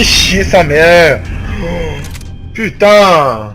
fait chier sa mère. Oh, putain.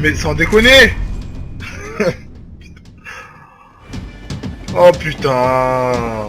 Mais sans déconner. Oh putain.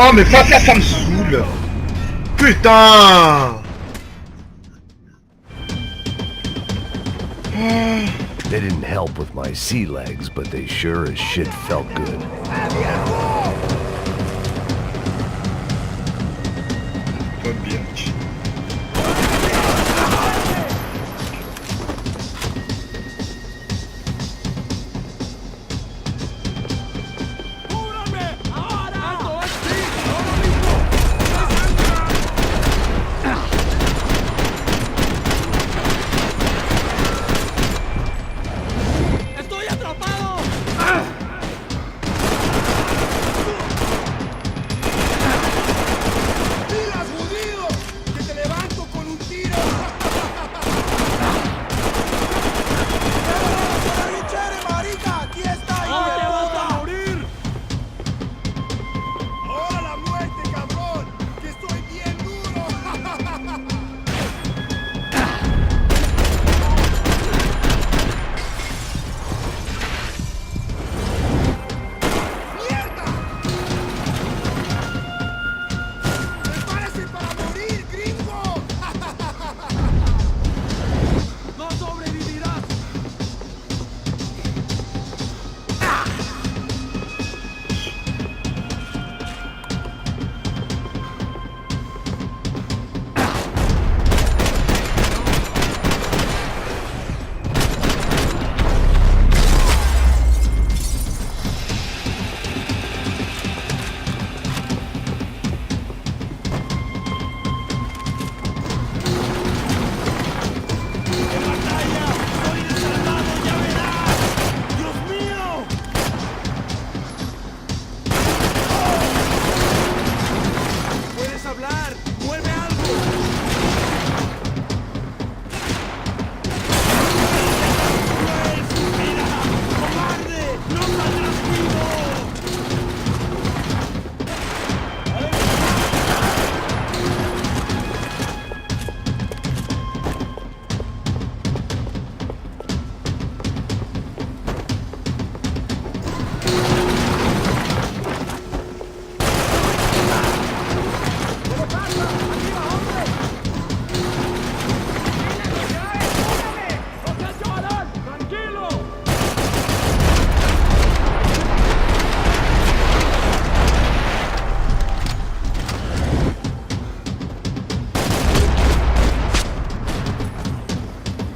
Oh, mais pas ça, ça me saoule. Putain. They didn't help with my sea legs, but they sure as shit felt good. Toi, bitch.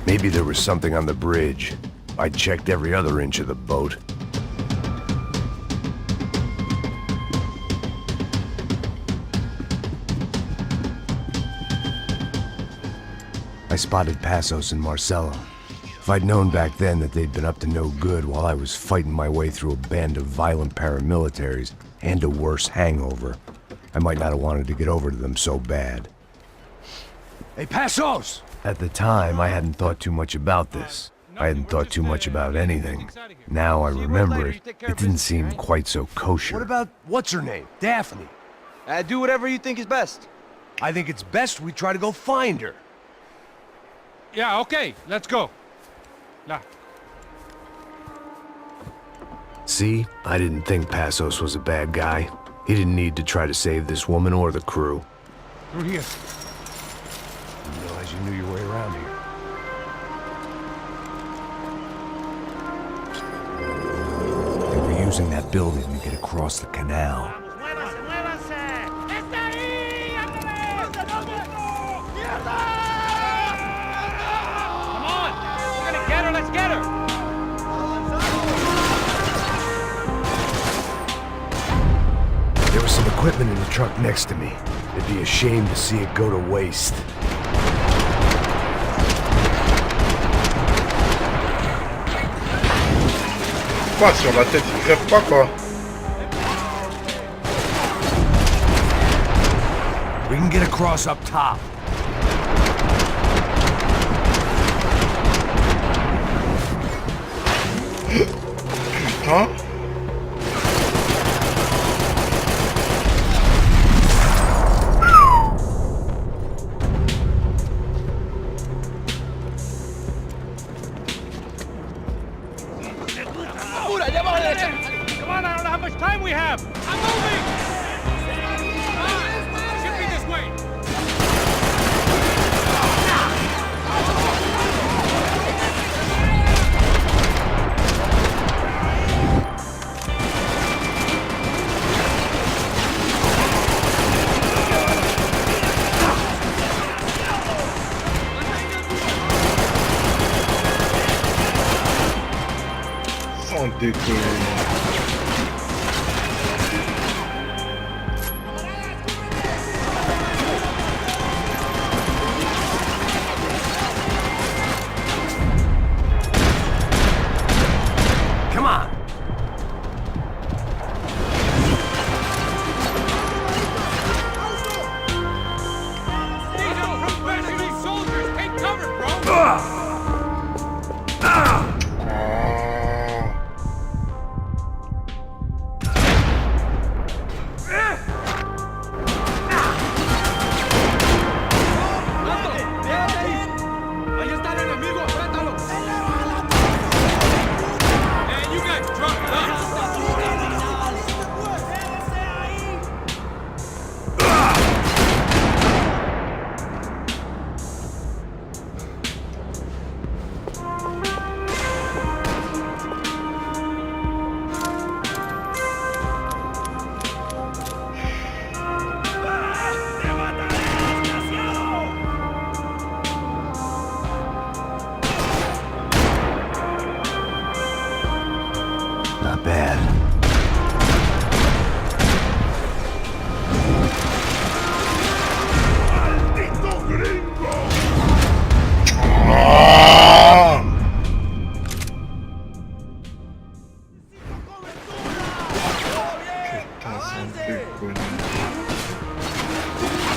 Maybe there was something on the bridge. I checked every other inch of the boat. I spotted Passos and Marcelo. If I'd known back then that they'd been up to no good while I was fighting my way through a band of violent paramilitaries and a worse hangover, I might not have wanted to get over to them so bad. Hey, Passos! At the time, I hadn't thought too much about this. I hadn't thought too much about anything. Now I remember it, it didn't seem quite so kosher. What about, what's her name? Daphne. Do whatever you think is best. I think it's best we try to go find her. Yeah, okay, let's go. Nah. See, I didn't think Passos was a bad guy. He didn't need to try to save this woman or the crew. Through here. Didn't realize you knew your way around here. They were using that building to get across the canal. Let's get her! There was some equipment in the truck next to me. It'd be a shame to see it go to waste. Quoi, sur la tête, il crève pas, quoi. We can get across up top. Hein? Come on, I don't know how much time we have! I'm moving! ridículo. Come on! These soldiers take cover, bro! Ahí está el enemigo, enfréntalo. You guys drop Not bad. ¡Ah! ¿Qué coño?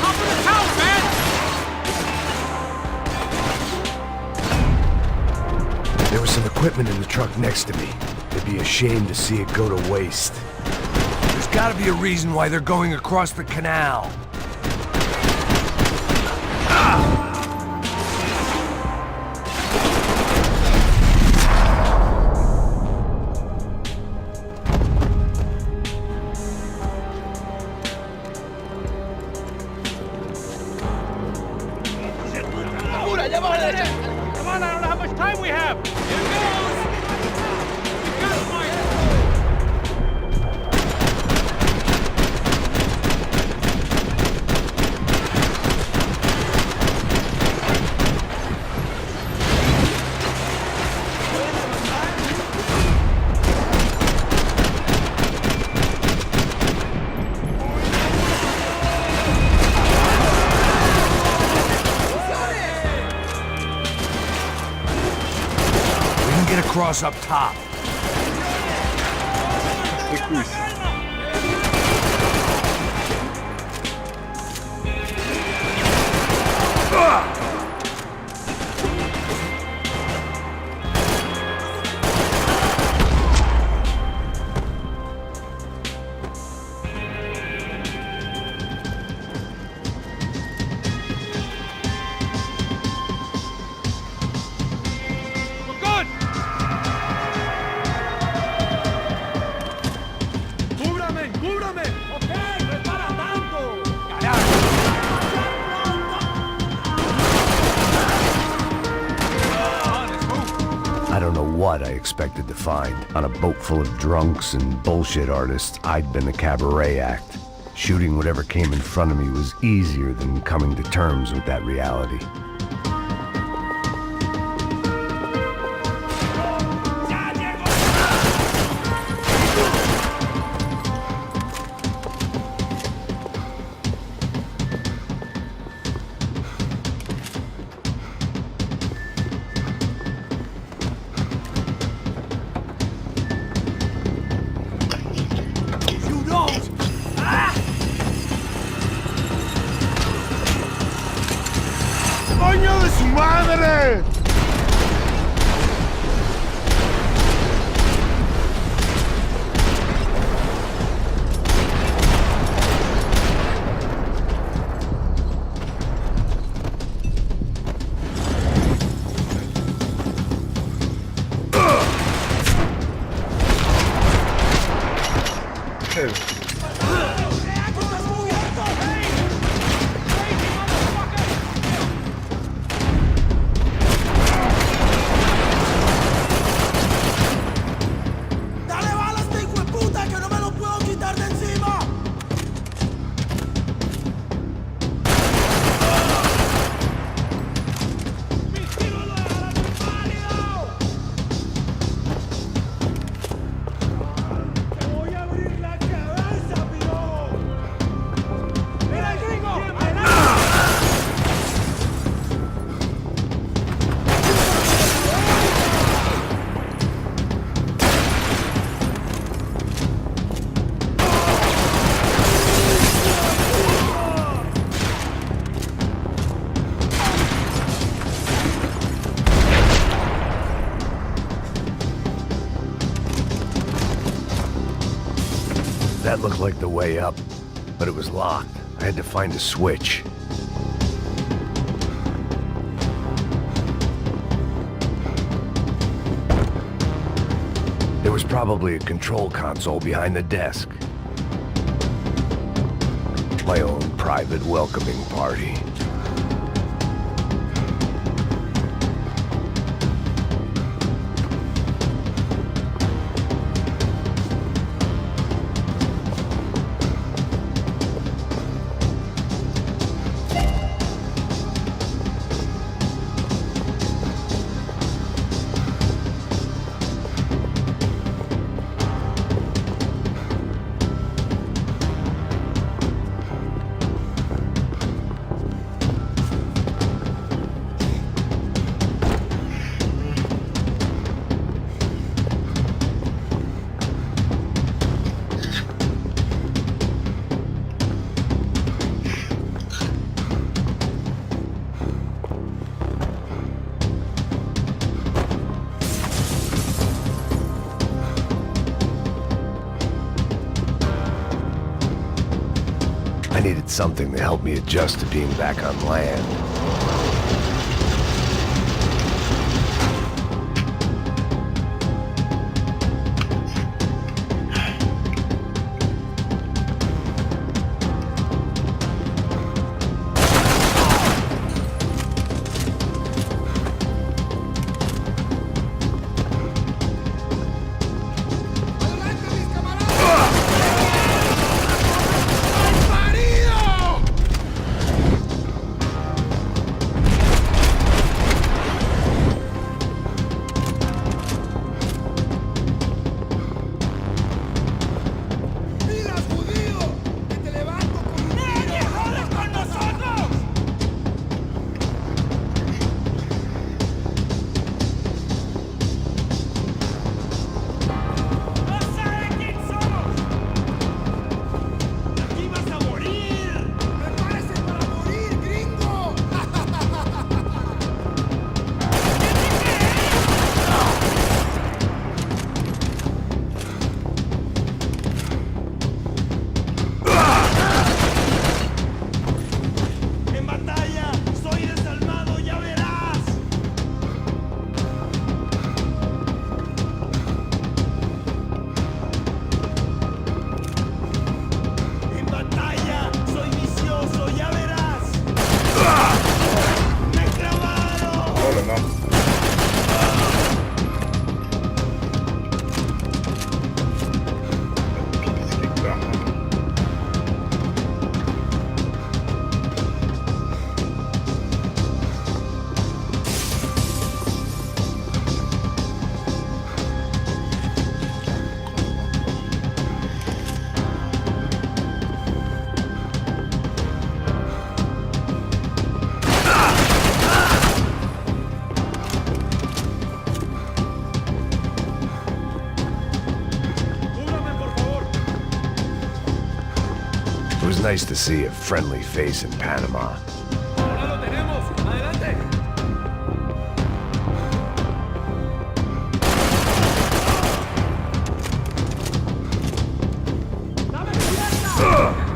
top of the tower, man! There was some equipment in the truck next to me. It'd be a shame to see it go to waste. There's gotta be a reason why they're going across the canal. Come on, I don't know how much time we have. Here goes. You got it, Mike. We can get across up top. Стыкуйся. We're good. ¡Cúbrame! ¡Cúbrame! ¡Ok! ¡No es para tanto! I don't know what I expected to find. On a boat full of drunks and bullshit artists, I'd been a cabaret act. Shooting whatever came in front of me was easier than coming to terms with that reality. ¡You don't! ¡Coño de su madre! Hey. ¡Dale balas, este hijo de puta, que no me lo puedo quitar de encima! That looked like the way up, but it was locked. I had to find a switch. There was probably a control console behind the desk. My own private welcoming party. I needed something to help me adjust to being back on land. It was nice to see a friendly face in Panama. Ahora lo tenemos. Adelante. ¡Dame izquierda!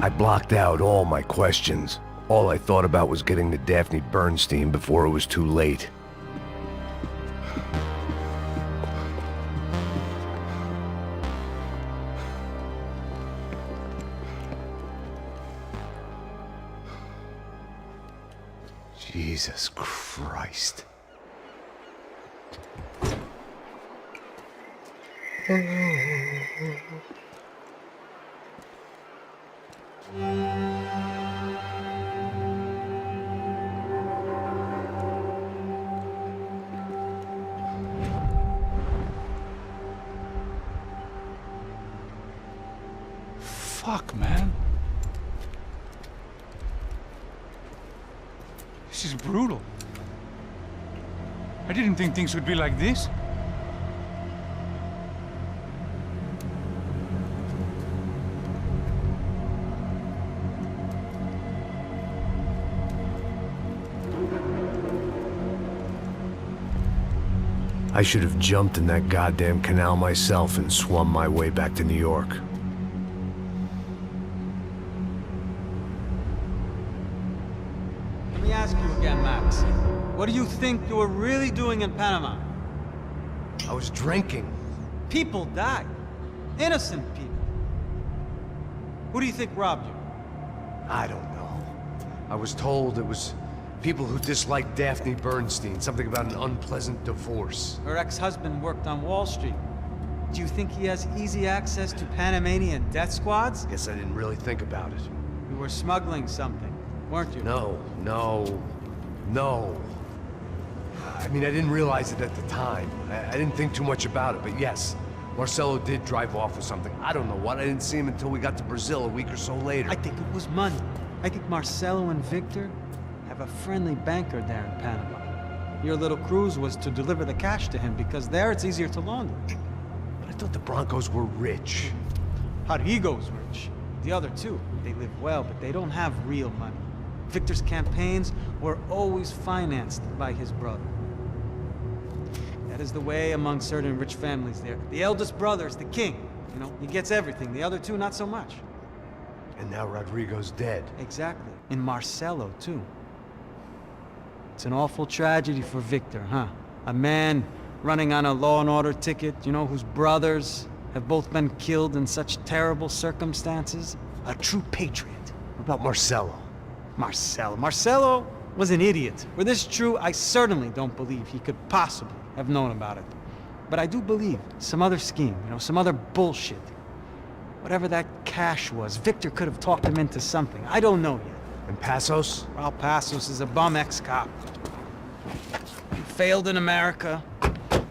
I blocked out all my questions. All I thought about was getting to Daphne Bernstein before it was too late. Jesus Christ. Fuck, man. This is brutal. I didn't think things would be like this. I should have jumped in that goddamn canal myself and swum my way back to New York. Let me ask you again, Max. What do you think you were really doing in Panama? I was drinking. People died. Innocent people. Who do you think robbed you? I don't know. I was told it was people who disliked Daphne Bernstein, something about an unpleasant divorce. Her ex-husband worked on Wall Street. Do you think he has easy access to Panamanian death squads? Guess I didn't really think about it. You were smuggling something, weren't you? No. I mean, I didn't realize it at the time. I didn't think too much about it, but yes, Marcelo did drive off with something. I don't know what. I didn't see him until we got to Brazil a week or so later. I think it was money. I think Marcelo and Victor have a friendly banker there in Panama. Your little cruise was to deliver the cash to him because there it's easier to launder. But I thought the Broncos were rich. Rodrigo's rich. The other two, they live well, but they don't have real money. Victor's campaigns were always financed by his brother. That is the way among certain rich families there. The eldest brother is the king. You know, he gets everything. The other two, not so much. And now Rodrigo's dead. Exactly. And Marcelo, too. It's an awful tragedy for Victor, huh? A man running on a law and order ticket, you know, whose brothers have both been killed in such terrible circumstances. A true patriot. What about Marcelo? Marcelo was an idiot. Were this true, I certainly don't believe he could possibly have known about it. But I do believe some other scheme, you know, some other bullshit. Whatever that cash was, Victor could have talked him into something. I don't know yet. And Passos? Well, Passos is a bum ex-cop. He failed in America,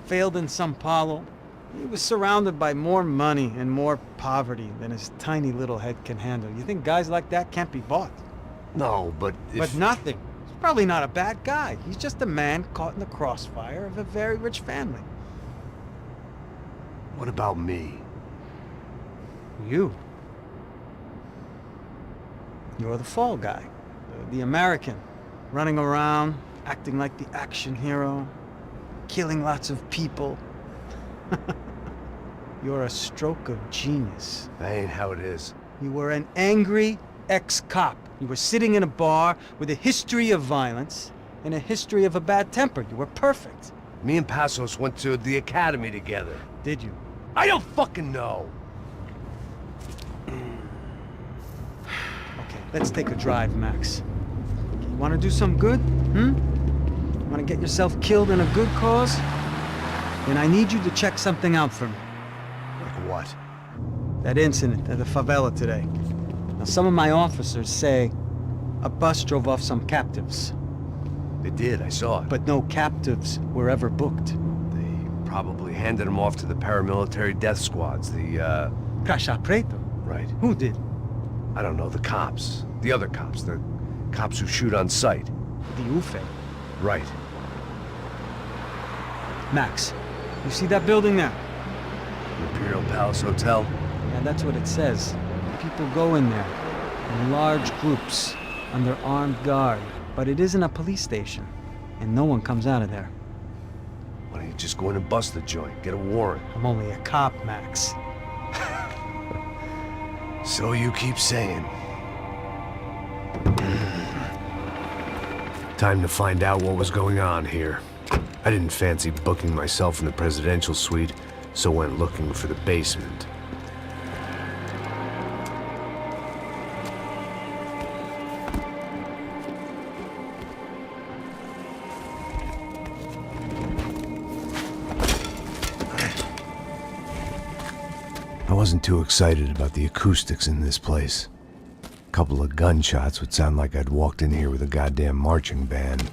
failed in São Paulo. He was surrounded by more money and more poverty than his tiny little head can handle. You think guys like that can't be bought? No, but if... But nothing. He's probably not a bad guy. He's just a man caught in the crossfire of a very rich family. What about me? You. You're the fall guy. The American. Running around, acting like the action hero. Killing lots of people. You're a stroke of genius. That ain't how it is. You were an angry ex-cop. You were sitting in a bar with a history of violence and a history of a bad temper. You were perfect. Me and Passos went to the academy together. Did you? I don't fucking know! Okay, let's take a drive, Max. You want to do some good? You want to get yourself killed in a good cause? Then I need you to check something out for me. Like what? That incident at the favela today. Now, some of my officers say a bus drove off some captives. They did, I saw it. But no captives were ever booked. They probably handed them off to the paramilitary death squads, the, Caixa Preto? Right. Who did? I don't know, the cops. The other cops. The cops who shoot on sight. The UFE. Right. Max, you see that building there? Imperial Palace Hotel? Yeah, that's what it says. People go in there, in large groups, under armed guard. But it isn't a police station, and no one comes out of there. Why don't you just go in and bust the joint, get a warrant? I'm only a cop, Max. So you keep saying. Time to find out what was going on here. I didn't fancy booking myself in the presidential suite, so went looking for the basement. I wasn't too excited about the acoustics in this place. A couple of gunshots would sound like I'd walked in here with a goddamn marching band.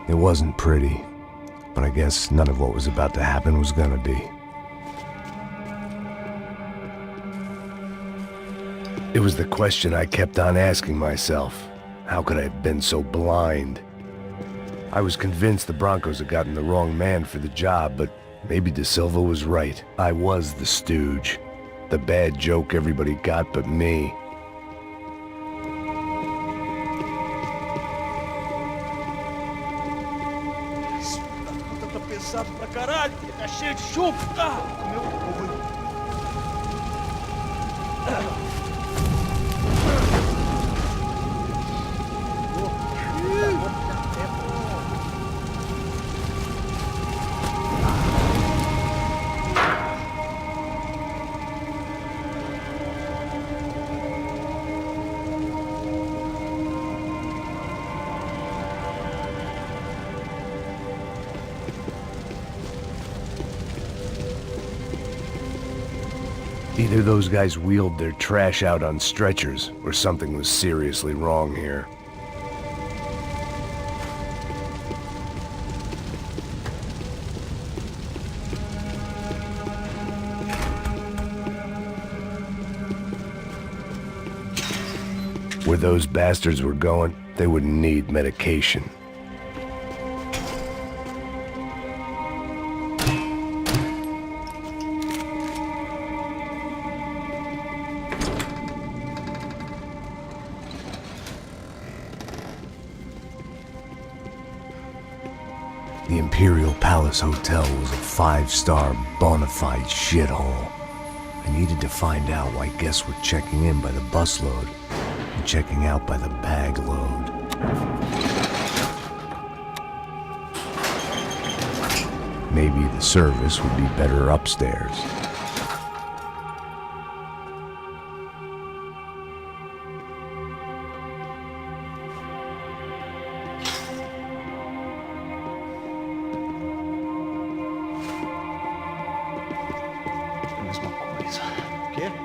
It wasn't pretty. But I guess none of what was about to happen was gonna be. It was the question I kept on asking myself. How could I have been so blind? I was convinced the Broncos had gotten the wrong man for the job, but maybe De Silva was right. I was the stooge. The bad joke everybody got but me. Tá pesado pra caralho, tá cheio de chumbo. Meu ovo. Either those guys wheeled their trash out on stretchers, or something was seriously wrong here. Where those bastards were going, they would need medication. The Imperial Palace Hotel was a 5-star bona fide shithole. I needed to find out why guests were checking in by the busload and checking out by the bag load. Maybe the service would be better upstairs.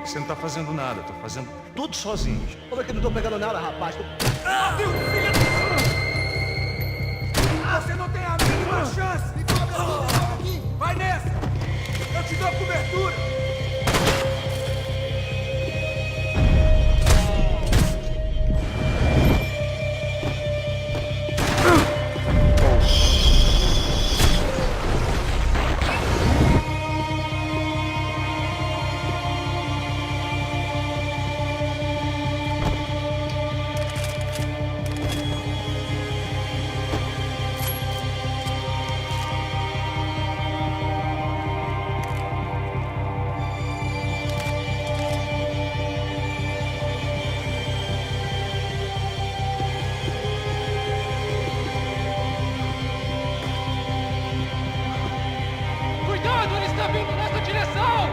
Você não tá fazendo nada, tô fazendo tudo sozinho. Como é que eu não tô pegando nada, rapaz? Você não tem a mínima chance! Vai nessa! Eu te dou cobertura! Cuidado, ele está vindo nessa direção!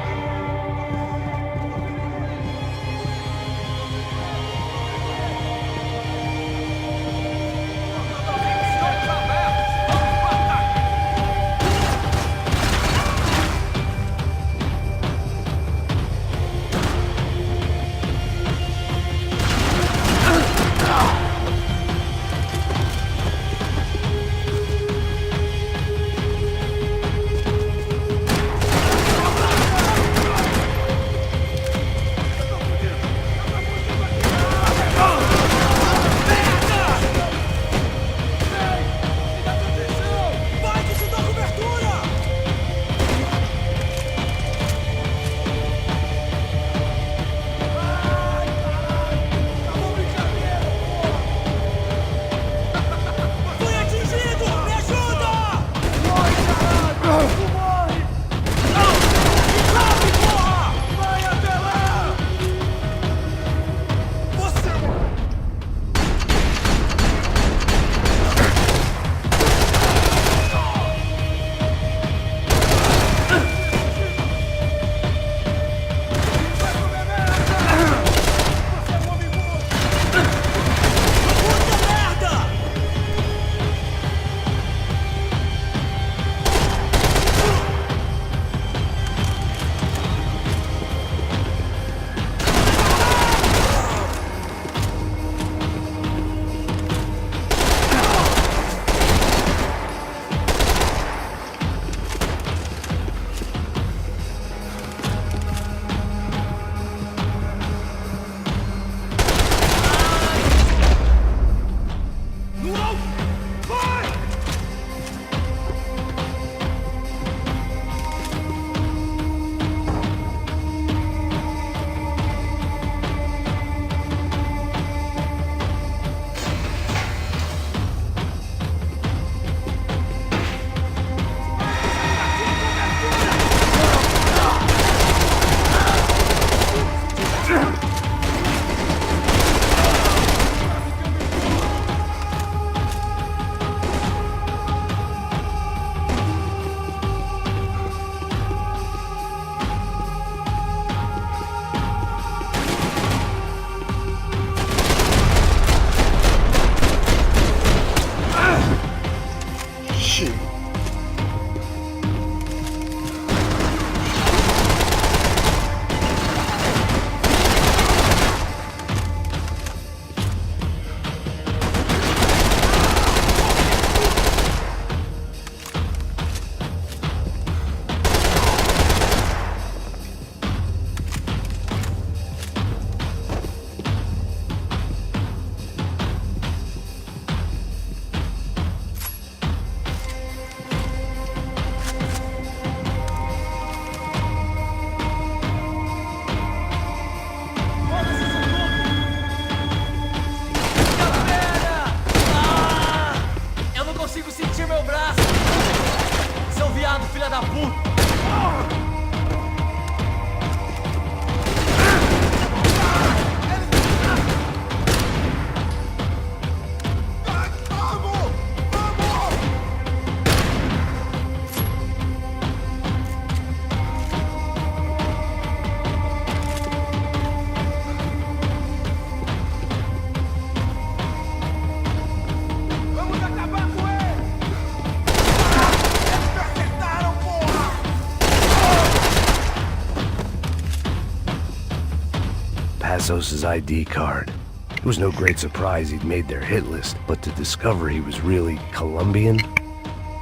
Passos' ID card. It was no great surprise he'd made their hit list, but to discover he was really Colombian?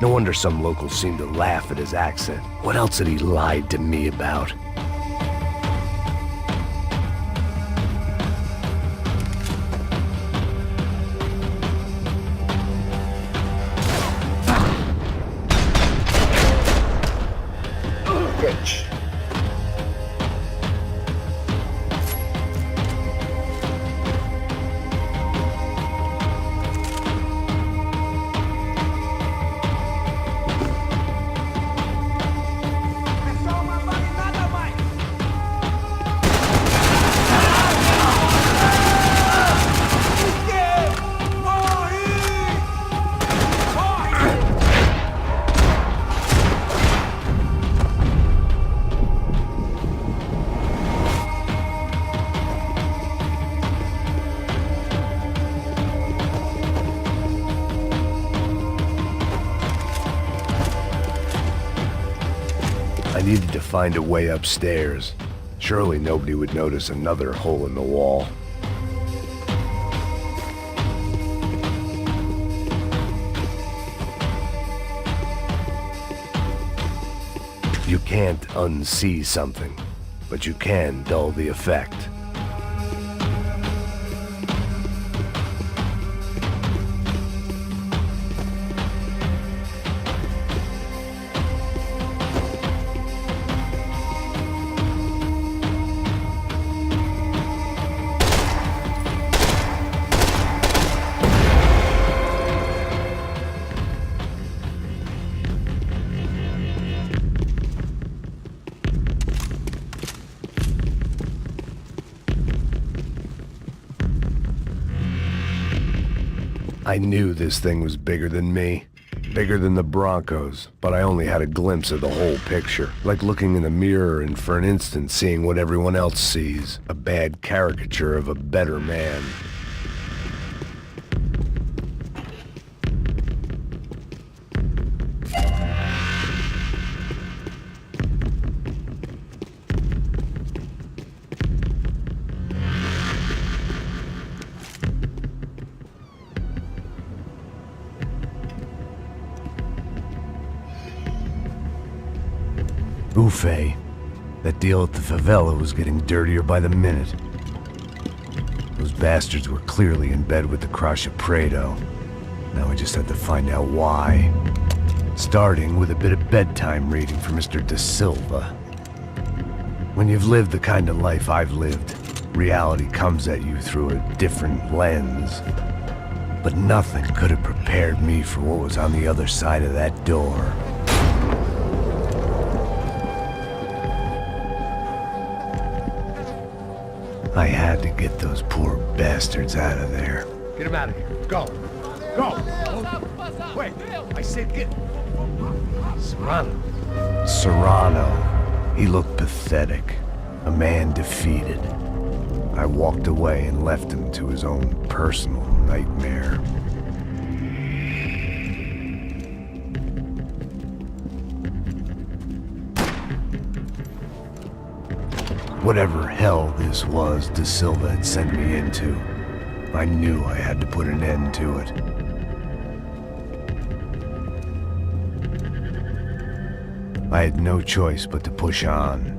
No wonder some locals seemed to laugh at his accent. What else had he lied to me about? Bitch. Pessoal, não vale nada mais! O quê? Morre! Morre! I needed to find a way upstairs. Surely nobody would notice another hole in the wall. You can't unsee something, but you can dull the effect. I knew this thing was bigger than me, bigger than the Broncos, but I only had a glimpse of the whole picture, like looking in the mirror and for an instant seeing what everyone else sees, a bad caricature of a better man. Buffet. That deal at the favela was getting dirtier by the minute. Those bastards were clearly in bed with the Crush of Prado. Now I just had to find out why. Starting with a bit of bedtime reading for Mr. Da Silva. When you've lived the kind of life I've lived, reality comes at you through a different lens. But nothing could have prepared me for what was on the other side of that door. I had to get those poor bastards out of there. Get him out of here. Go. Go. Wait. I said get... Serrano. Serrano. He looked pathetic. A man defeated. I walked away and left him to his own personal nightmare. Whatever hell this was Da Silva had sent me into, I knew I had to put an end to it. I had no choice but to push on.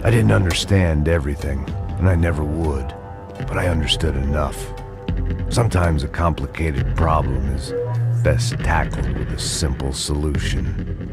I didn't understand everything, and I never would, but I understood enough. Sometimes a complicated problem is best tackled with a simple solution.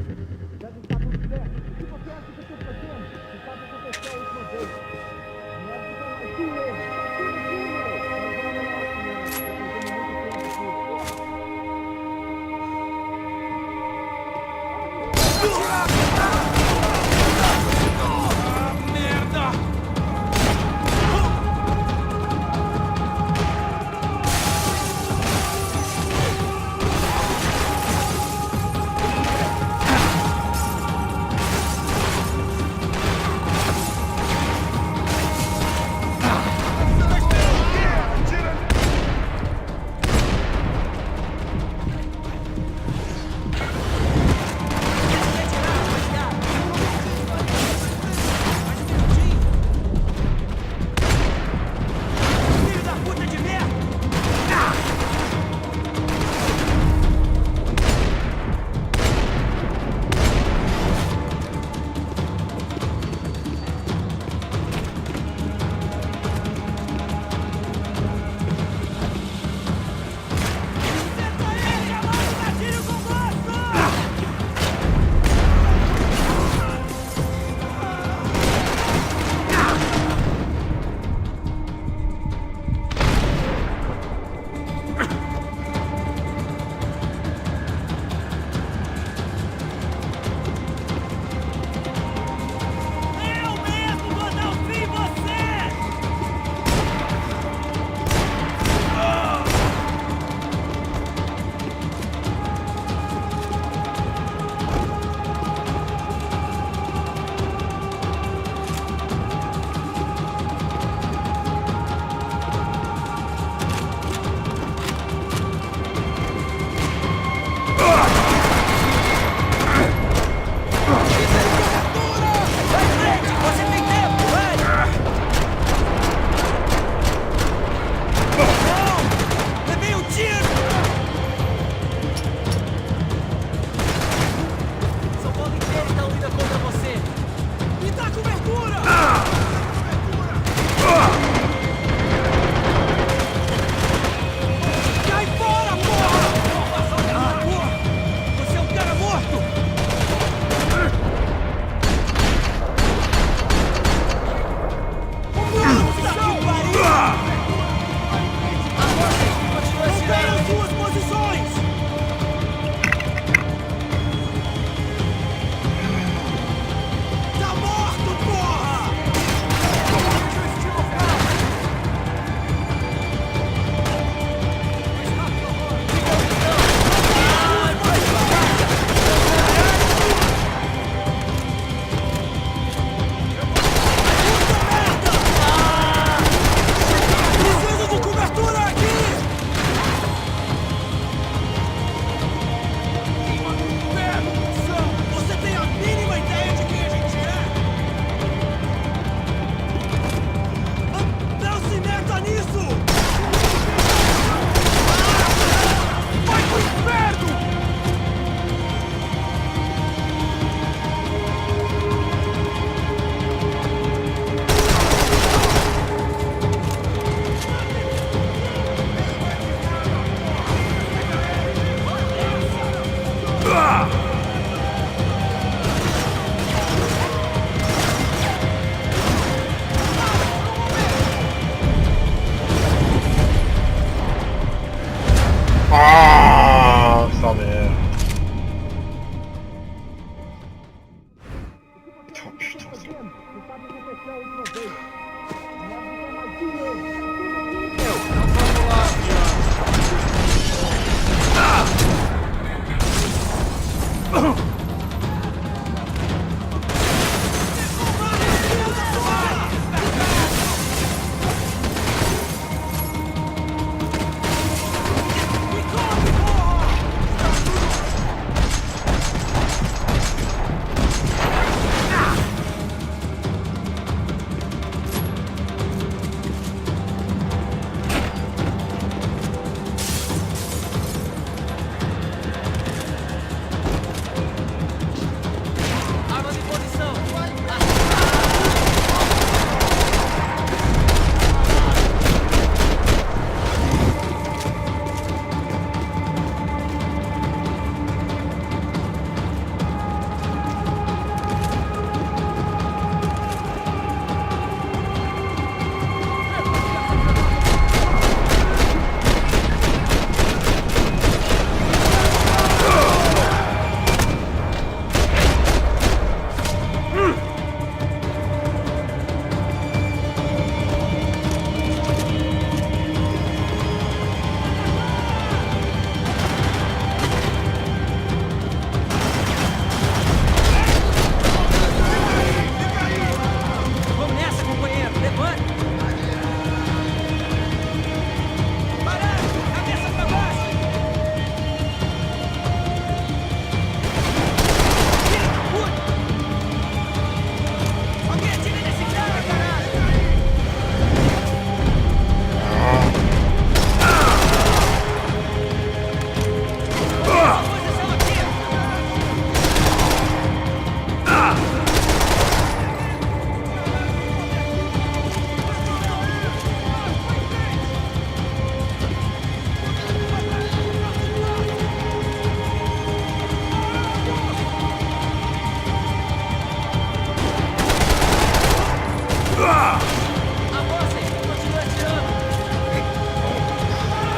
Avancem, continue atirando. Avancem, continue atirando.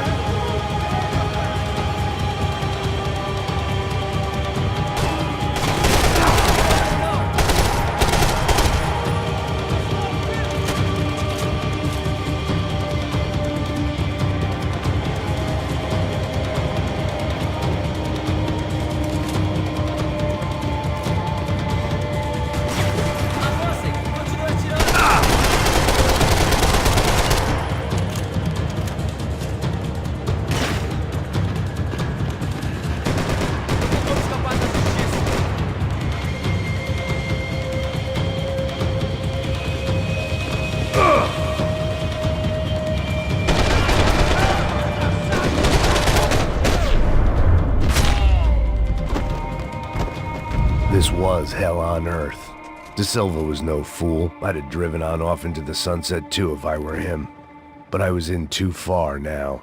Vamos escapar da justiça. This was hell on earth. De Silva was no fool. I'd have driven on off into the sunset too if I were him. But I was in too far now.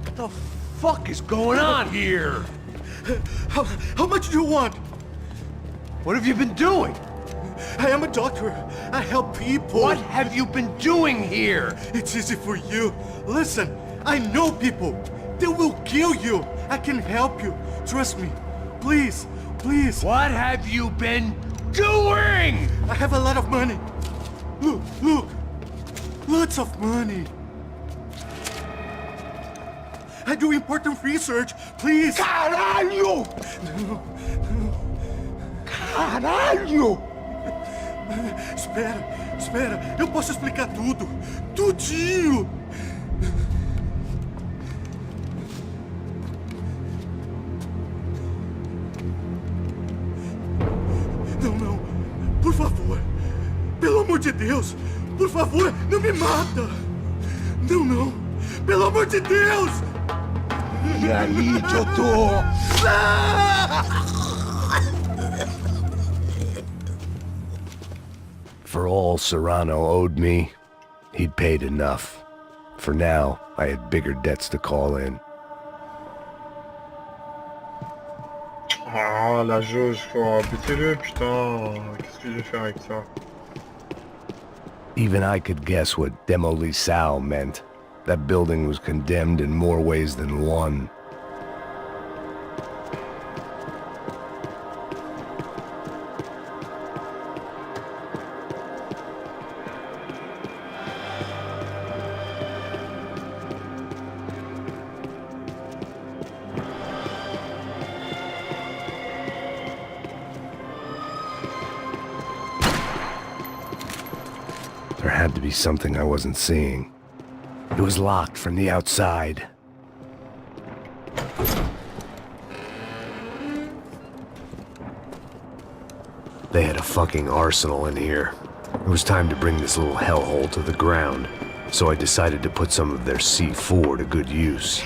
What the fuck is going on here? How much do you want? What have you been doing? I am a doctor. I help people. What have you been doing here? It's easy for you. Listen, I know people. They will kill you. I can help you. Trust me. Please, please. What have you been doing? I have a lot of money. Look, look. Lots of money. I do important research. Please. Caralho! Caralho! Espera, espera. Eu posso explicar tudo. Tudinho. Não, não. Por favor. Pelo amor de Deus. Por favor, não me mata. Não, não. Pelo amor de Deus. E aí, doutor? For all Serrano owed me, he'd paid enough. For now, I had bigger debts to call in. Ah, la jauge, faut baisser-le, putain. Qu'est-ce que je vais faire avec ça? Even I could guess what Demolisal meant. That building was condemned in more ways than one. There had to be something I wasn't seeing. It was locked from the outside. They had a fucking arsenal in here. It was time to bring this little hellhole to the ground, so I decided to put some of their C4 to good use.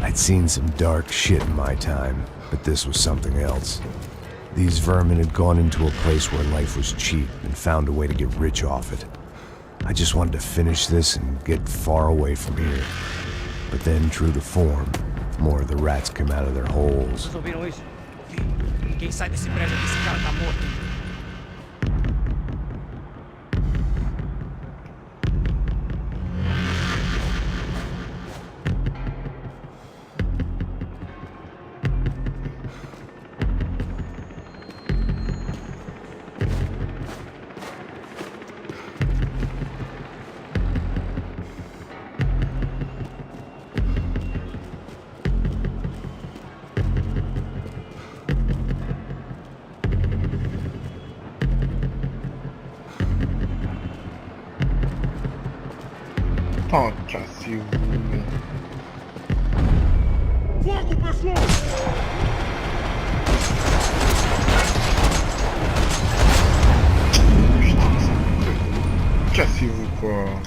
I'd seen some dark shit in my time, but this was something else. These vermin had gone into a place where life was cheap and found a way to get rich off it. I just wanted to finish this and get far away from here. But then, true to form, more of the rats came out of their holes. Vocês ouviram isso? Ouvi. Quem sai desse prédio aqui, esse cara tá morto. Tant cassez-vous. Fogo, pessoal! Cassez-vous quoi.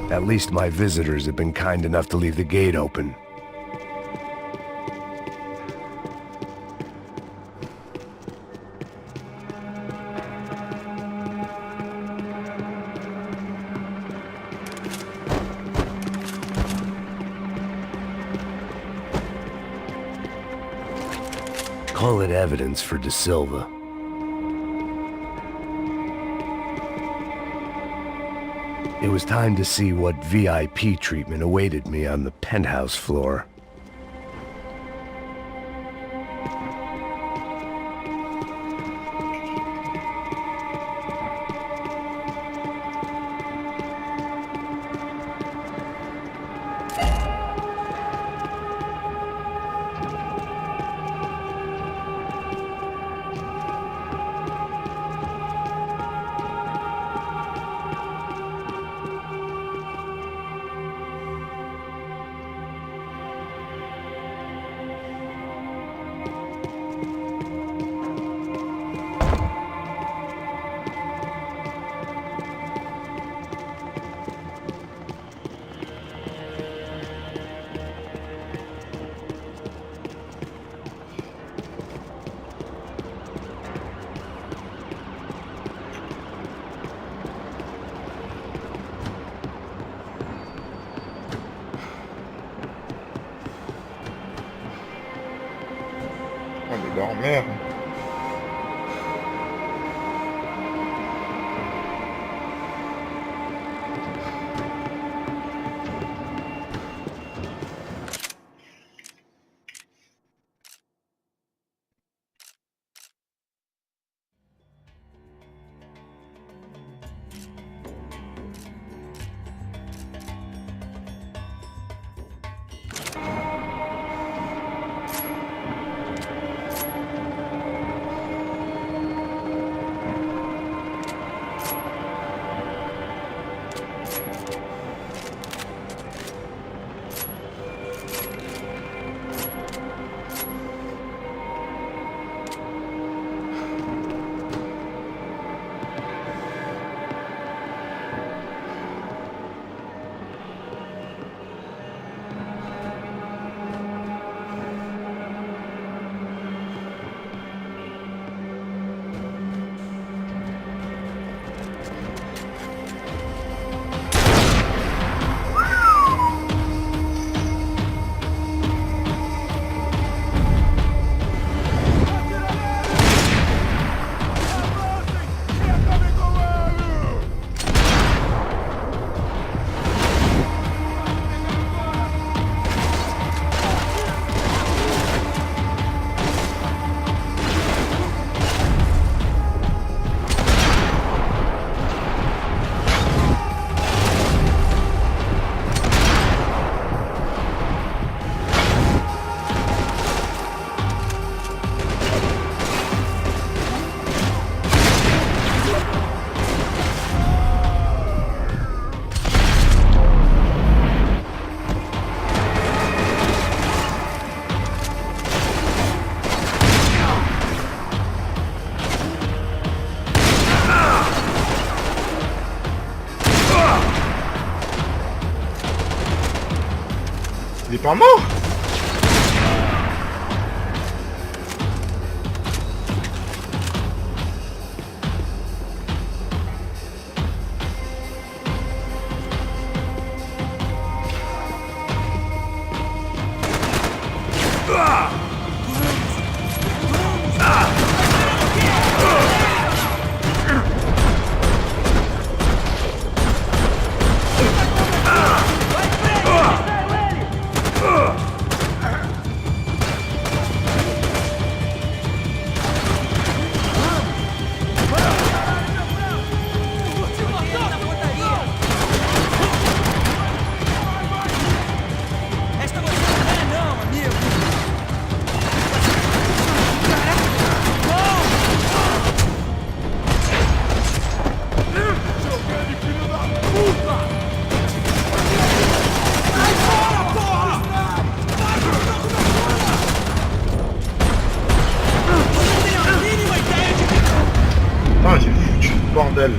At least my visitors have been kind enough to leave the gate open. Call it evidence for De Silva. It was time to see what VIP treatment awaited me on the penthouse floor. On est dans la merde. Il est pas mort? Ah, j'ai foutu le bordel.